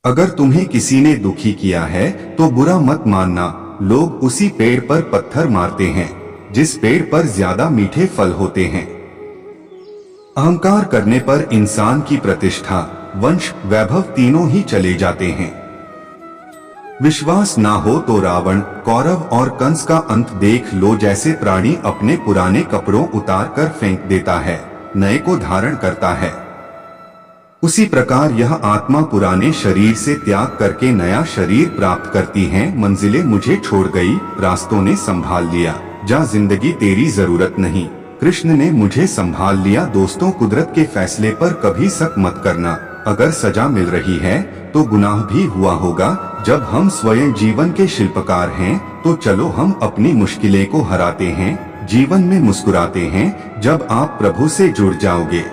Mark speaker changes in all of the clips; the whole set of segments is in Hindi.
Speaker 1: अगर तुम्हें किसी ने दुखी किया है तो बुरा मत मानना। लोग उसी पेड़ पर पत्थर मारते हैं जिस पेड़ पर ज्यादा मीठे फल होते हैं। अहंकार करने पर इंसान की प्रतिष्ठा, वंश, वैभव तीनों ही चले जाते हैं। विश्वास ना हो तो रावण, कौरव और कंस का अंत देख लो। जैसे प्राणी अपने पुराने कपड़ों उतार कर फेंक देता है, नए को धारण करता है, उसी प्रकार यह आत्मा पुराने शरीर से त्याग करके नया शरीर प्राप्त करती है। मंजिलें मुझे छोड़ गई, रास्तों ने संभाल लिया, जा जिंदगी तेरी जरूरत नहीं। कृष्ण ने मुझे संभाल लिया। दोस्तों, कुदरत के फैसले पर कभी शक मत करना। अगर सजा मिल रही है तो गुनाह भी हुआ होगा। जब हम स्वयं जीवन के शिल्पकार हैं तो चलो हम अपनी मुश्किलें को हराते हैं, जीवन में मुस्कुराते हैं। जब आप प्रभु से जुड़ जाओगे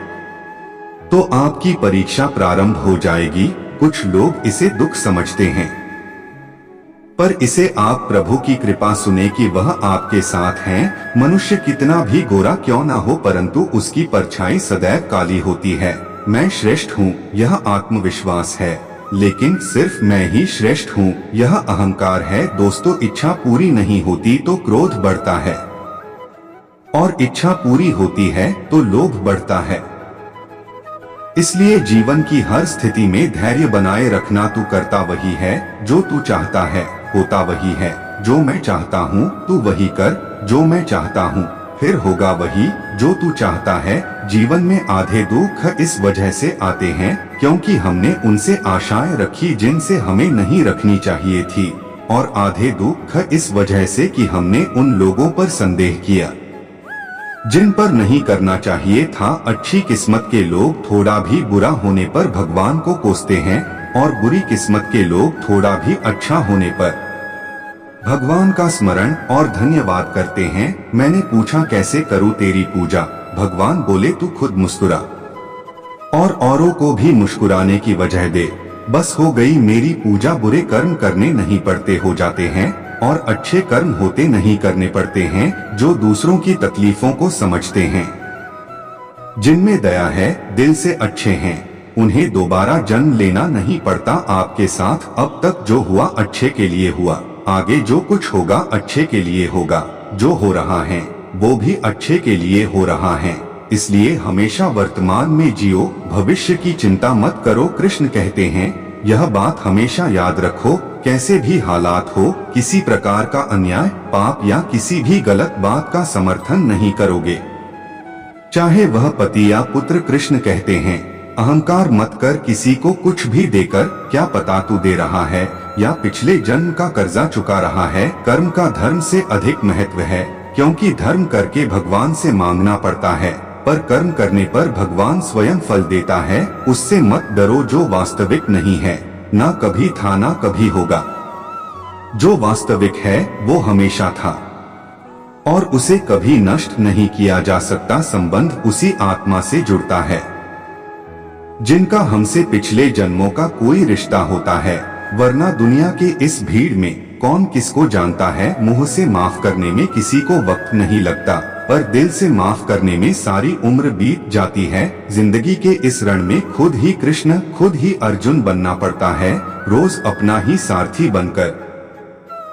Speaker 1: तो आपकी परीक्षा प्रारंभ हो जाएगी। कुछ लोग इसे दुख समझते हैं, पर इसे आप प्रभु की कृपा सुने कि वह आपके साथ हैं। मनुष्य कितना भी गोरा क्यों ना हो, परंतु उसकी परछाई सदैव काली होती है। मैं श्रेष्ठ हूँ, यह आत्मविश्वास है, लेकिन सिर्फ मैं ही श्रेष्ठ हूँ, यह अहंकार है। दोस्तों, इच्छा पूरी नहीं होती तो क्रोध बढ़ता है, और इच्छा पूरी होती है तो लोभ बढ़ता है। इसलिए जीवन की हर स्थिति में धैर्य बनाए रखना। तू करता वही है जो तू चाहता है, होता वही है जो मैं चाहता हूँ। तू वही कर जो मैं चाहता हूँ, फिर होगा वही जो तू चाहता है। जीवन में आधे दुख इस वजह से आते हैं क्योंकि हमने उनसे आशाएं रखी जिनसे हमें नहीं रखनी चाहिए थी, और आधे दुख इस वजह से कि हमने उन लोगों पर संदेह किया जिन पर नहीं करना चाहिए था। अच्छी किस्मत के लोग थोड़ा भी बुरा होने पर भगवान को कोसते हैं, और बुरी किस्मत के लोग थोड़ा भी अच्छा होने पर भगवान का स्मरण और धन्यवाद करते हैं। मैंने पूछा, कैसे करूं तेरी पूजा? भगवान बोले, तू खुद मुस्कुरा और औरों को भी मुस्कुराने की वजह दे, बस हो गई मेरी पूजा। बुरे कर्म करने नहीं पड़ते, हो जाते हैं, और अच्छे कर्म होते नहीं करने पड़ते हैं। जो दूसरों की तकलीफों को समझते हैं, जिनमें दया है, दिल से अच्छे हैं, उन्हें दोबारा जन्म लेना नहीं पड़ता। आपके साथ अब तक जो हुआ अच्छे के लिए हुआ, आगे जो कुछ होगा अच्छे के लिए होगा। जो हो रहा है वो भी अच्छे के लिए हो रहा है, इसलिए हमेशा वर्तमान में जियो, भविष्य की चिंता मत करो। कृष्ण कहते हैं, यह बात हमेशा याद रखो, कैसे भी हालात हो, किसी प्रकार का अन्याय, पाप या किसी भी गलत बात का समर्थन नहीं करोगे, चाहे वह पति या पुत्र। कृष्ण कहते हैं, अहंकार मत कर किसी को कुछ भी देकर। क्या पता तू दे रहा है या पिछले जन्म का कर्जा चुका रहा है। कर्म का धर्म से अधिक महत्व है, क्योंकि धर्म करके भगवान से मांगना पड़ता है, पर कर्म करने पर भगवान स्वयं फल देता है। उससे मत डरो जो वास्तविक नहीं है, ना कभी था ना कभी होगा। जो वास्तविक है वो हमेशा था, और उसे कभी नष्ट नहीं किया जा सकता। संबंध उसी आत्मा से जुड़ता है जिनका हमसे पिछले जन्मों का कोई रिश्ता होता है, वरना दुनिया के इस भीड़ में कौन किसको जानता है। मुंह से माफ करने में किसी को वक्त नहीं लगता, पर दिल से माफ करने में सारी उम्र बीत जाती है। जिंदगी के इस रण में खुद ही कृष्ण, खुद ही अर्जुन बनना पड़ता है, रोज अपना ही सारथी बनकर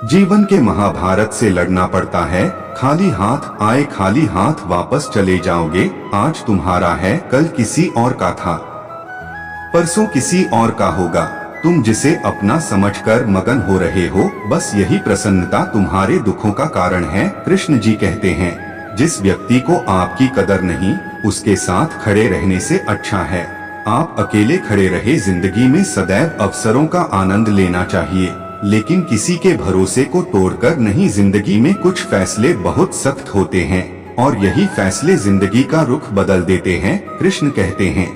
Speaker 1: जीवन के महाभारत से लड़ना पड़ता है। खाली हाथ आए खाली हाथ वापस चले जाओगे। आज तुम्हारा है, कल किसी और का था, परसों किसी और का होगा। तुम जिसे अपना समझकर मगन हो रहे हो, बस यही प्रसन्नता तुम्हारे दुखों का कारण है। कृष्ण जी कहते हैं, जिस व्यक्ति को आपकी कदर नहीं, उसके साथ खड़े रहने से अच्छा है आप अकेले खड़े रहे। जिंदगी में सदैव अवसरों का आनंद लेना चाहिए, लेकिन किसी के भरोसे को तोड़कर नहीं। जिंदगी में कुछ फैसले बहुत सख्त होते हैं, और यही फैसले जिंदगी का रुख बदल देते हैं। कृष्ण कहते हैं,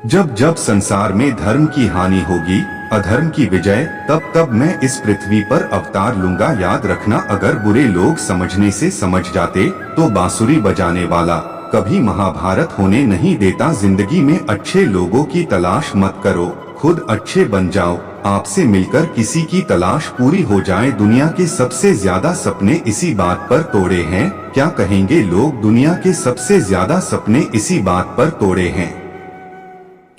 Speaker 1: जब जब संसार में धर्म की हानि होगी, अधर्म की विजय, तब तब मैं इस पृथ्वी पर अवतार लूंगा। याद रखना, अगर बुरे लोग समझने से समझ जाते तो बांसुरी बजाने वाला कभी महाभारत होने नहीं देता। जिंदगी में अच्छे लोगों की तलाश मत करो, खुद अच्छे बन जाओ। आपसे मिलकर किसी की तलाश पूरी हो जाए। दुनिया के सबसे ज्यादा सपने इसी बात पर तोड़े हैं। क्या कहेंगे लोग? दुनिया के सबसे ज्यादा सपने इसी बात पर तोड़े हैं।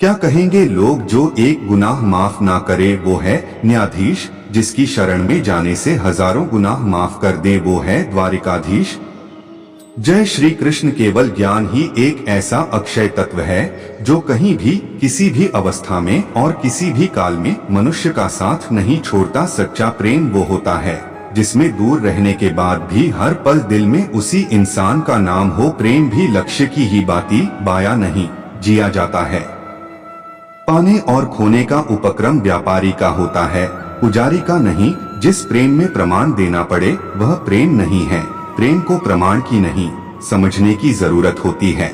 Speaker 1: क्या कहेंगे लोग जो एक गुनाह माफ ना करे वो है न्यायाधीश, जिसकी शरण में जाने से हजारों गुनाह माफ कर दे वो है द्वारिकाधीश। जय श्री कृष्ण। केवल ज्ञान ही एक ऐसा अक्षय तत्व है जो कहीं भी किसी भी अवस्था में और किसी भी काल में मनुष्य का साथ नहीं छोड़ता। सच्चा प्रेम वो होता है जिसमें दूर रहने के बाद भी हर पल दिल में उसी इंसान का नाम हो। प्रेम भी लक्ष्य की ही बाती बाया नहीं जिया जाता है। पाने और खोने का उपक्रम व्यापारी का होता है, पुजारी का नहीं। जिस प्रेम में प्रमाण देना पड़े वह प्रेम नहीं है। प्रेम को प्रमाण की नहीं समझने की जरूरत होती है।